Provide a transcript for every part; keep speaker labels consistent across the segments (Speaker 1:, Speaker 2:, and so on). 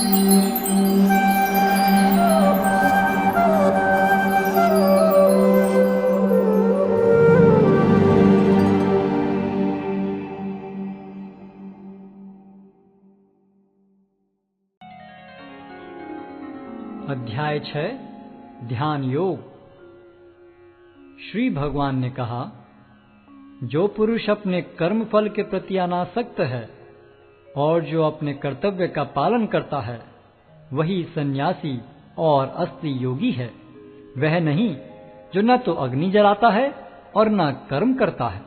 Speaker 1: अध्याय 6 ध्यान योग। श्री भगवान ने कहा, जो पुरुष अपने कर्म फल के प्रति अनासक्त है और जो अपने कर्तव्य का पालन करता है, वही सन्यासी और असली योगी है। वह नहीं जो न तो अग्नि जलाता है और न कर्म करता है।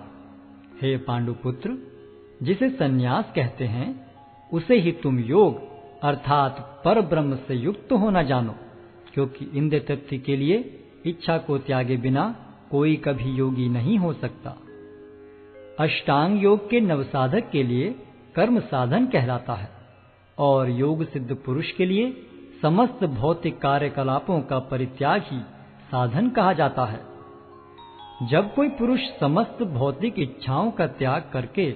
Speaker 1: हे पांडुपुत्र, जिसे सन्यास कहते हैं उसे ही तुम योग अर्थात पर ब्रह्म से युक्त होना जानो, क्योंकि इंद्रिय तृप्ति के लिए इच्छा को त्यागे बिना कोई कभी योगी नहीं हो सकता। अष्टांग योग के नवसाधक के लिए कर्म साधन कहलाता है और योग सिद्ध पुरुष के लिए समस्त भौतिक कार्यकलापों का परित्याग ही साधन कहा जाता है। जब कोई पुरुष समस्त भौतिक इच्छाओं का त्याग करके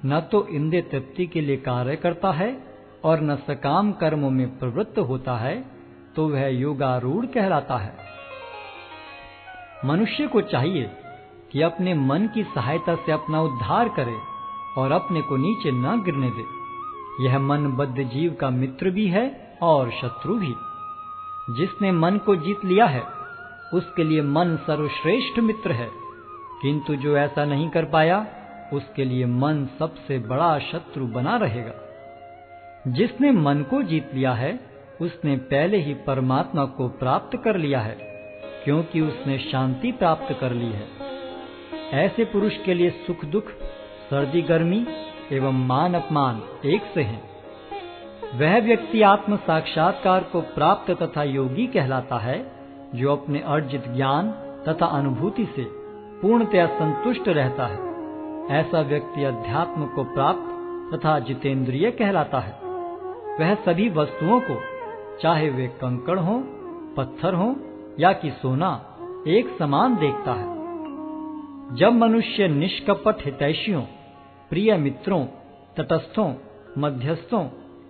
Speaker 1: न तो इंद्रिय तृप्ति के लिए कार्य करता है और न सकाम कर्मों में प्रवृत्त होता है, तो वह योगारूढ़ कहलाता है। मनुष्य को चाहिए कि अपने मन की सहायता से अपना उद्धार करे और अपने को नीचे न गिरने दे। यह मन बद्ध जीव का मित्र भी है और शत्रु भी। जिसने मन को जीत लिया है उसके लिए मन सर्वश्रेष्ठ मित्र है, किंतु जो ऐसा नहीं कर पाया उसके लिए मन सबसे बड़ा शत्रु बना रहेगा। जिसने मन को जीत लिया है उसने पहले ही परमात्मा को प्राप्त कर लिया है, क्योंकि उसने शांति प्राप्त कर ली है। ऐसे पुरुष के लिए सुख दुख, सर्दी गर्मी एवं मान अपमान एक से हैं। वह व्यक्ति आत्म साक्षात्कार को प्राप्त तथा योगी कहलाता है, जो अपने अर्जित ज्ञान तथा अनुभूति से पूर्णतया संतुष्ट रहता है। ऐसा व्यक्ति अध्यात्म को प्राप्त तथा जितेंद्रिय कहलाता है। वह सभी वस्तुओं को, चाहे वे कंकड़ हो, पत्थर हो या कि सोना, एक समान देखता है। जब मनुष्य निष्कपट हितैषियों, प्रिय मित्रों, तटस्थों, मध्यस्थों,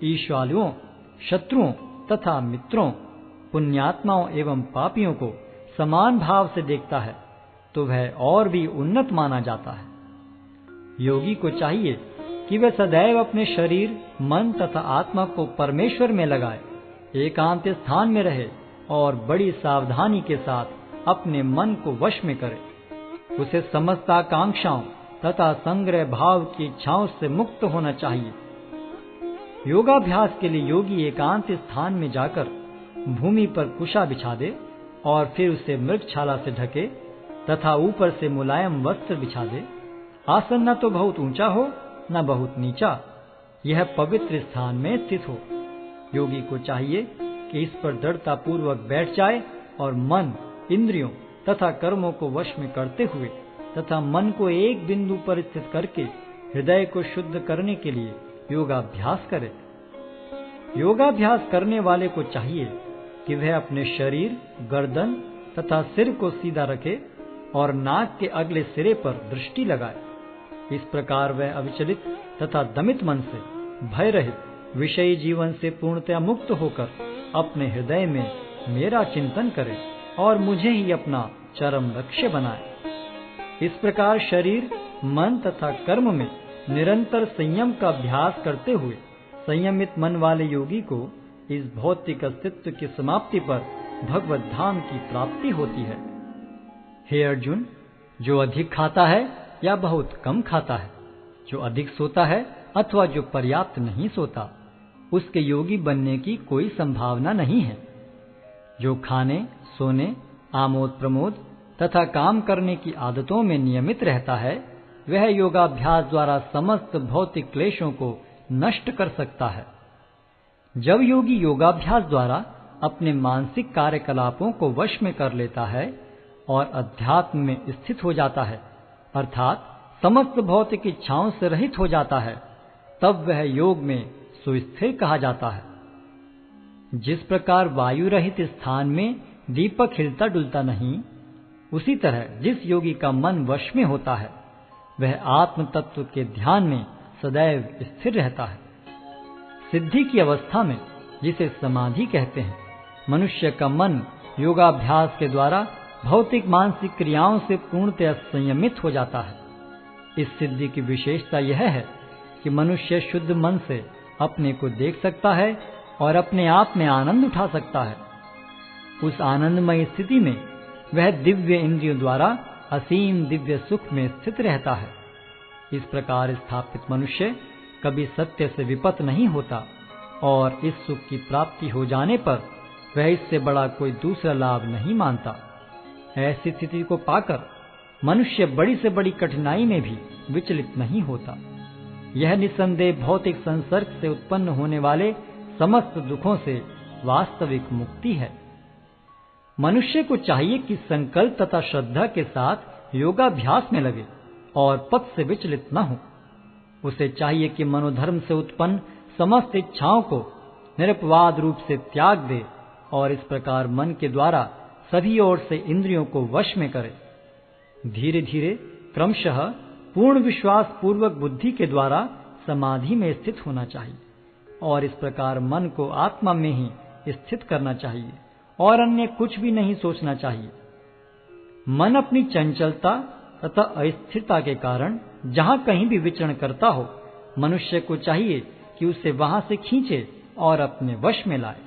Speaker 1: ईश्वालुओं, शत्रुओं तथा मित्रों, पुण्यात्माओं एवं पापियों को समान भाव से देखता है, तो वह और भी उन्नत माना जाता है। योगी को चाहिए कि वह सदैव अपने शरीर, मन तथा आत्मा को परमेश्वर में लगाए, एकांत स्थान में रहे और बड़ी सावधानी के साथ अपने मन को वश में करे। उसे समस्त आकांक्षाओं तथा संग्रह भाव की इच्छाओं से मुक्त होना चाहिए। योगाभ्यास के लिए योगी एकांत स्थान में जाकर भूमि पर कुशा बिछा दे और फिर उसे मृगछाला से ढके तथा ऊपर से मुलायम वस्त्र बिछा दे। आसन न तो बहुत ऊंचा हो न बहुत नीचा, यह पवित्र स्थान में स्थित हो। योगी को चाहिए कि इस पर दृढ़ता पूर्वक बैठ जाए और मन, इंद्रियों तथा कर्मों को वश में करते हुए तथा मन को एक बिंदु पर स्थित करके हृदय को शुद्ध करने के लिए योगाभ्यास करे। योगाभ्यास करने वाले को चाहिए कि वह अपने शरीर, गर्दन तथा सिर को सीधा रखे और नाक के अगले सिरे पर दृष्टि लगाए। इस प्रकार वह अविचलित तथा दमित मन से, भय रहित, विषयी जीवन से पूर्णतया मुक्त होकर अपने हृदय में मेरा चिंतन करे और मुझे ही अपना चरम लक्ष्य बनाए। इस प्रकार शरीर, मन तथा कर्म में निरंतर संयम का अभ्यास करते हुए संयमित मन वाले योगी को इस भौतिक अस्तित्व की समाप्ति पर भगवत धाम की प्राप्ति होती है। हे अर्जुन, जो अधिक खाता है या बहुत कम खाता है, जो अधिक सोता है अथवा जो पर्याप्त नहीं सोता, उसके योगी बनने की कोई संभावना नहीं है। जो खाने, सोने, आमोद प्रमोद तथा काम करने की आदतों में नियमित रहता है, वह योगाभ्यास द्वारा समस्त भौतिक क्लेशों को नष्ट कर सकता है। जब योगी योगाभ्यास द्वारा अपने मानसिक कार्यकलापों को वश में कर लेता है और अध्यात्म में स्थित हो जाता है, अर्थात समस्त भौतिक इच्छाओं से रहित हो जाता है, तब वह योग में सुस्थिर कहा जाता है। जिस प्रकार वायु रहित स्थान में दीपक हिलता डुलता नहीं, उसी तरह जिस योगी का मन वश में होता है, वह आत्म तत्व के ध्यान में सदैव स्थिर रहता है। सिद्धि की अवस्था में जिसे समाधि कहते हैं। मनुष्य का मन योगाभ्यास के द्वारा भौतिक मानसिक क्रियाओं से पूर्णतः संयमित हो जाता है। इस सिद्धि की विशेषता यह है कि मनुष्य शुद्ध मन से अपने को देख सकता है और अपने आप में आनंद उठा सकता है। उस आनंदमय स्थिति में वह दिव्य इंद्रियों द्वारा असीम दिव्य सुख में स्थित रहता है। इस प्रकार स्थापित मनुष्य कभी सत्य से विपत नहीं होता और इस सुख की प्राप्ति हो जाने पर वह इससे बड़ा कोई दूसरा लाभ नहीं मानता। ऐसी स्थिति को पाकर मनुष्य बड़ी से बड़ी कठिनाई में भी विचलित नहीं होता। यह निस्संदेह भौतिक संसर्ग से उत्पन्न होने वाले समस्त दुखों से वास्तविक मुक्ति है। मनुष्य को चाहिए कि संकल्प तथा श्रद्धा के साथ योगाभ्यास में लगे और पथ से विचलित न हो। उसे चाहिए कि मनोधर्म से उत्पन्न समस्त इच्छाओं को निरपवाद रूप से त्याग दे और इस प्रकार मन के द्वारा सभी ओर से इंद्रियों को वश में करे। धीरे धीरे क्रमशः पूर्ण विश्वास पूर्वक बुद्धि के द्वारा समाधि में स्थित होना चाहिए और इस प्रकार मन को आत्मा में ही स्थित करना चाहिए और अन्य कुछ भी नहीं सोचना चाहिए। मन अपनी चंचलता तथा अस्थिरता के कारण जहां कहीं भी विचरण करता हो, मनुष्य को चाहिए कि उसे वहां से खींचे और अपने वश में लाए।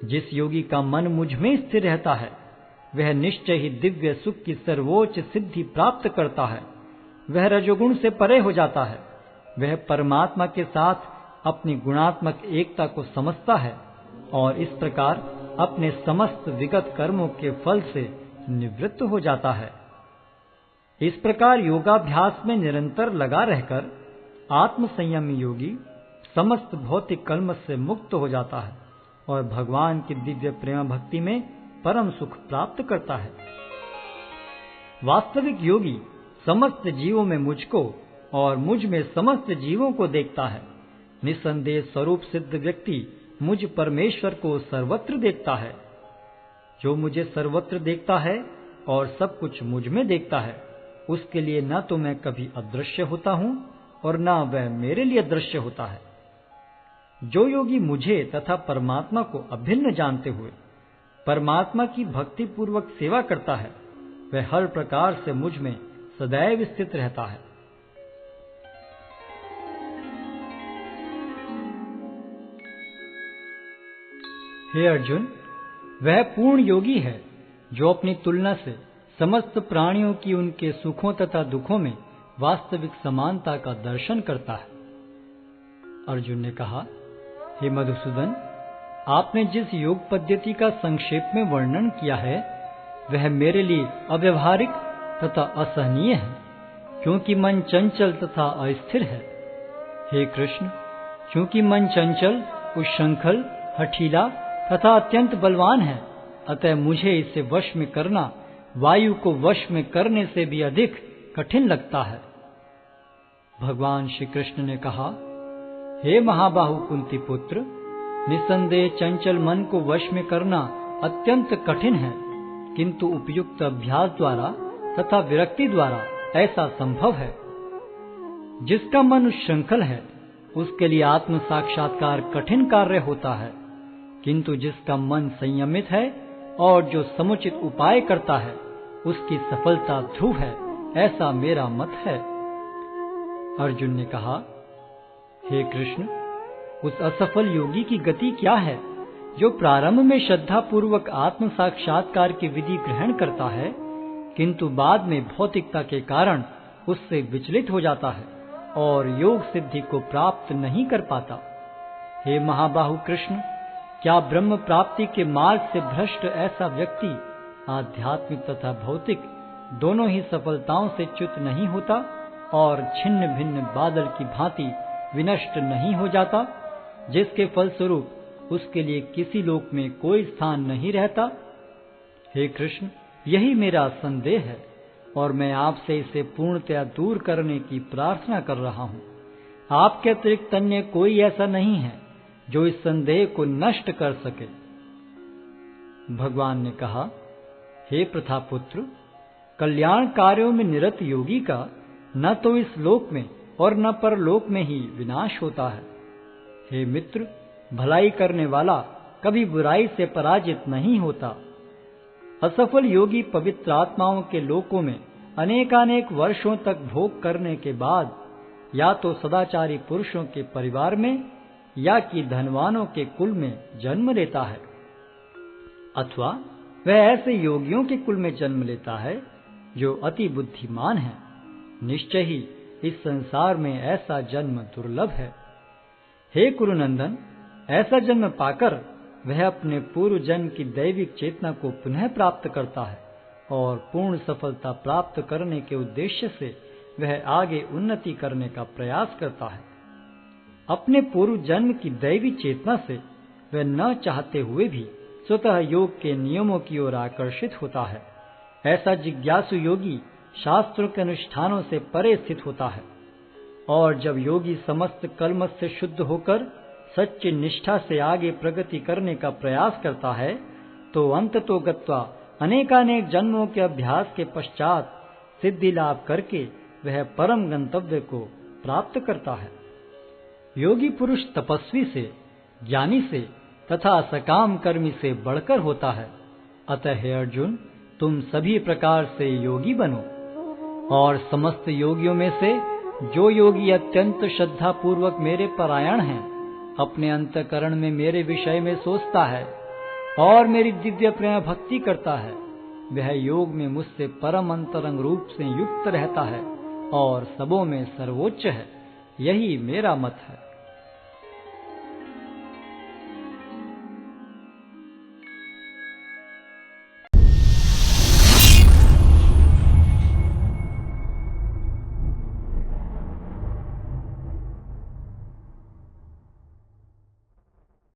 Speaker 1: जिस योगी का मन मुझ में स्थिर रहता है वह निश्चय ही दिव्य सुख की सर्वोच्च सिद्धि प्राप्त करता है। वह रजोगुण से परे हो जाता है। वह परमात्मा के साथ अपनी गुणात्मक एकता को समझता है और इस प्रकार अपने समस्त विगत कर्मों के फल से निवृत्त हो जाता है। इस प्रकार योगाभ्यास में निरंतर लगा रहकर आत्म संयमी योगी समस्त भौतिक कलमश से मुक्त हो जाता है और भगवान की दिव्य प्रेम भक्ति में परम सुख प्राप्त करता है। वास्तविक योगी समस्त जीवों में मुझको और मुझ में समस्त जीवों को देखता है। निस्संदेह स्वरूप सिद्ध व्यक्ति मुझ परमेश्वर को सर्वत्र देखता है। जो मुझे सर्वत्र देखता है और सब कुछ मुझ में देखता है, उसके लिए न तो मैं कभी अदृश्य होता हूं और न वह मेरे लिए दृश्य होता है। जो योगी मुझे तथा परमात्मा को अभिन्न जानते हुए परमात्मा की भक्ति पूर्वक सेवा करता है, वह हर प्रकार से मुझ में सदैव स्थित रहता है। हे अर्जुन, वह पूर्ण योगी है जो अपनी तुलना से समस्त प्राणियों की उनके सुखों तथा दुखों में वास्तविक समानता का दर्शन करता है। अर्जुन ने कहा, हे मधुसूदन, आपने जिस योग पद्धति का संक्षेप में वर्णन किया है वह मेरे लिए अव्यवहारिक तथा असहनीय है, क्योंकि मन चंचल तथा अस्थिर है। हे कृष्ण, क्योंकि मन चंचल, उच्छृंखल, हठीला तथा अत्यंत बलवान है, अतः मुझे इसे वश में करना वायु को वश में करने से भी अधिक कठिन लगता है। भगवान श्री कृष्ण ने कहा, हे महाबाहु कुंती पुत्र, निसंदेह चंचल मन को वश में करना अत्यंत कठिन है, किंतु उपयुक्त अभ्यास द्वारा तथा विरक्ति द्वारा ऐसा संभव है। जिसका मन उच्छृंखल है उसके लिए आत्म साक्षात्कार कठिन कार्य होता है, किंतु जिसका मन संयमित है और जो समुचित उपाय करता है उसकी सफलता ध्रुव है, ऐसा मेरा मत है। अर्जुन ने कहा, हे कृष्ण, उस असफल योगी की गति क्या है जो प्रारंभ में श्रद्धा पूर्वक आत्म साक्षात्कार की विधि ग्रहण करता है, किंतु बाद में भौतिकता के कारण उससे विचलित हो जाता है और योग सिद्धि को प्राप्त नहीं कर पाता। हे महाबाहु कृष्ण, क्या ब्रह्म प्राप्ति के मार्ग से भ्रष्ट ऐसा व्यक्ति आध्यात्मिक तथा भौतिक दोनों ही सफलताओं से च्युत नहीं होता और छिन्न भिन्न बादल की भांति विनष्ट नहीं हो जाता, जिसके फलस्वरूप उसके लिए किसी लोक में कोई स्थान नहीं रहता? हे कृष्ण, यही मेरा संदेह है और मैं आपसे इसे पूर्णतया दूर करने की प्रार्थना कर रहा हूँ। आपके अतिरिक्त अन्य कोई ऐसा नहीं है जो इस संदेह को नष्ट कर सके। भगवान ने कहा, हे प्रथापुत्र, कल्याण कार्यों में निरत योगी का न तो इस लोक में और न परलोक में ही विनाश होता है। हे मित्र, भलाई करने वाला कभी बुराई से पराजित नहीं होता। असफल योगी पवित्र आत्माओं के लोकों में अनेकानेक वर्षों तक भोग करने के बाद या तो सदाचारी पुरुषों के परिवार में या कि धनवानों के कुल में जन्म लेता है, अथवा वह ऐसे योगियों के कुल में जन्म लेता है जो अति बुद्धिमान हैं। निश्चय ही इस संसार में ऐसा जन्म दुर्लभ है। हे कुरुनंदन, ऐसा जन्म पाकर वह अपने पूर्व जन्म की दैविक चेतना को पुनः प्राप्त करता है और पूर्ण सफलता प्राप्त करने के उद्देश्य से वह आगे उन्नति करने का प्रयास करता है। अपने पूर्व जन्म की दैवी चेतना से वह न चाहते हुए भी स्वतः योग के नियमों की ओर आकर्षित होता है। ऐसा जिज्ञासु योगी शास्त्रों के अनुष्ठानों से परे स्थित होता है, और जब योगी समस्त कलमश से शुद्ध होकर सच्ची निष्ठा से आगे प्रगति करने का प्रयास करता है तो अंततो गत्वा अनेकानेक जन्मों के अभ्यास के पश्चात सिद्धि लाभ करके वह परम गंतव्य को प्राप्त करता है। योगी पुरुष तपस्वी से, ज्ञानी से तथा सकाम कर्मी से बढ़कर होता है। अतः हे अर्जुन, तुम सभी प्रकार से योगी बनो, और समस्त योगियों में से जो योगी अत्यंत श्रद्धा पूर्वक मेरे परायण हैं, अपने अंतःकरण में मेरे विषय में सोचता है और मेरी दिव्य प्रेम भक्ति करता है, वह योग में मुझसे परम अंतरंग रूप से युक्त रहता है और सबों में सर्वोच्च है। यही मेरा मत है।